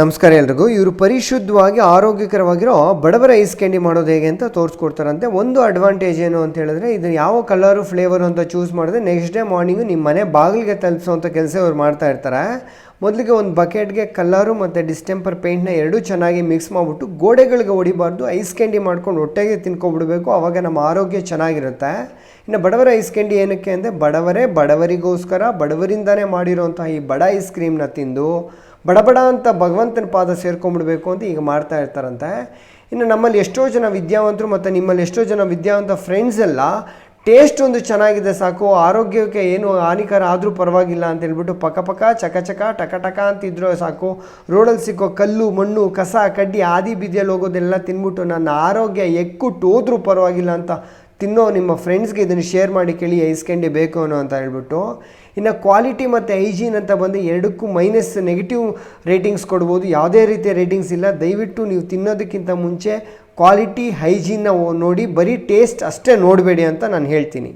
ನಮಸ್ಕಾರ ಎಲ್ರಿಗೂ. ಇವರು ಪರಿಶುದ್ಧವಾಗಿ ಆರೋಗ್ಯಕರವಾಗಿರೋ ಬಡವರ ಐಸ್ ಕ್ಯಾಂಡಿ ಮಾಡೋದು ಹೇಗೆ ಅಂತ ತೋರಿಸ್ಕೊಡ್ತಾರಂತೆ. ಒಂದು ಅಡ್ವಾಂಟೇಜ್ ಏನು ಅಂತ ಹೇಳಿದ್ರೆ, ಇದು ಯಾವ ಕಲರು ಫ್ಲೇವರು ಅಂತ ಚೂಸ್ ಮಾಡಿದ್ರೆ ನೆಕ್ಸ್ಟ್ ಡೇ ಮಾರ್ನಿಂಗು ನಿಮ್ಮ ಮನೆ ಬಾಗಿಲಿಗೆ ತಲುಪಿಸೋವಂಥ ಕೆಲಸ ಇವ್ರು ಮಾಡ್ತಾ ಇರ್ತಾರೆ. ಮೊದಲಿಗೆ ಒಂದು ಬಕೆಟ್ಗೆ ಕಲರು ಮತ್ತು ಡಿಸ್ಟೆಂಪರ್ ಪೇಂಟ್ನ ಎರಡೂ ಚೆನ್ನಾಗಿ ಮಿಕ್ಸ್ ಮಾಡಿಬಿಟ್ಟು ಗೋಡೆಗಳಿಗೆ ಹೊಡಿಬಾರ್ದು, ಐಸ್ ಕ್ಯಾಂಡಿ ಮಾಡ್ಕೊಂಡು ಹೊಟ್ಟೆಗೆ ತಿನ್ಕೊಬಿಡ್ಬೇಕು. ಆವಾಗ ನಮ್ಮ ಆರೋಗ್ಯ ಚೆನ್ನಾಗಿರುತ್ತೆ. ಇನ್ನು ಬಡವರ ಐಸ್ ಕ್ಯಾಂಡಿ ಏನಕ್ಕೆ ಅಂದರೆ, ಬಡವರಿಗೋಸ್ಕರ ಬಡವರಿಂದನೇ ಮಾಡಿರೋಂಥ ಈ ಬಡ ಐಸ್ ಕ್ರೀಮ್ನ ತಿಂದು ಬಡ ಅಂತ ಭಗವಂತನ ಪಾದ ಸೇರ್ಕೊಂಡ್ಬಿಡ್ಬೇಕು ಅಂತ ಈಗ ಮಾಡ್ತಾ ಇರ್ತಾರಂತೆ. ಇನ್ನು ನಮ್ಮಲ್ಲಿ ಎಷ್ಟೋ ಜನ ವಿದ್ಯಾವಂತರು ಮತ್ತು ನಿಮ್ಮಲ್ಲಿ ಎಷ್ಟೋ ಜನ ವಿದ್ಯಾವಂತ ಫ್ರೆಂಡ್ಸ್ ಎಲ್ಲ ಟೇಸ್ಟ್ ಒಂದು ಚೆನ್ನಾಗಿದೆ ಸಾಕು, ಆರೋಗ್ಯಕ್ಕೆ ಏನು ಹಾನಿಕರ ಆದರೂ ಪರವಾಗಿಲ್ಲ ಅಂತ ಹೇಳ್ಬಿಟ್ಟು ಪಕ್ಕ ಟಕ ಅಂತಿದ್ರು ಸಾಕು, ರೋಡಲ್ಲಿ ಸಿಕ್ಕೋ ಕಲ್ಲು ಮಣ್ಣು ಕಸ ಕಡ್ಡಿ ಆದಿ ಬೀದಿಯಲ್ಲಿ ಹೋಗೋದೆಲ್ಲ ತಿನ್ಬಿಟ್ಟು ನನ್ನ ಆರೋಗ್ಯ ಎಕ್ಕುಟ್ಟು ಹೋದ್ರೂ ಪರವಾಗಿಲ್ಲ ಅಂತ ತಿನ್ನೋ ನಿಮ್ಮ ಫ್ರೆಂಡ್ಸ್ಗೆ ಇದನ್ನು ಶೇರ್ ಮಾಡಿ ಕೇಳಿ, ಐಸ್ ಕ್ಯಾಂಡಿ ಬೇಕು ಅನ್ನೋ ಅಂತ ಹೇಳ್ಬಿಟ್ಟು. ಇನ್ನು ಕ್ವಾಲಿಟಿ ಮತ್ತು ಹೈಜೀನ್ ಅಂತ ಬಂದು ಎರಡಕ್ಕೂ ಮೈನಸ್ ನೆಗೆಟಿವ್ ರೇಟಿಂಗ್ಸ್ ಕೊಡ್ಬೋದು. ಯಾವುದೇ ರೀತಿಯ ರೇಟಿಂಗ್ಸ್ ಇಲ್ಲ. ದಯವಿಟ್ಟು ನೀವು ತಿನ್ನೋದಕ್ಕಿಂತ ಮುಂಚೆ ಕ್ವಾಲಿಟಿ ಹೈಜೀನ್ನ ನೋಡಿ, ಬರೀ ಟೇಸ್ಟ್ ಅಷ್ಟೇ ನೋಡಬೇಡಿ ಅಂತ ನಾನು ಹೇಳ್ತೀನಿ.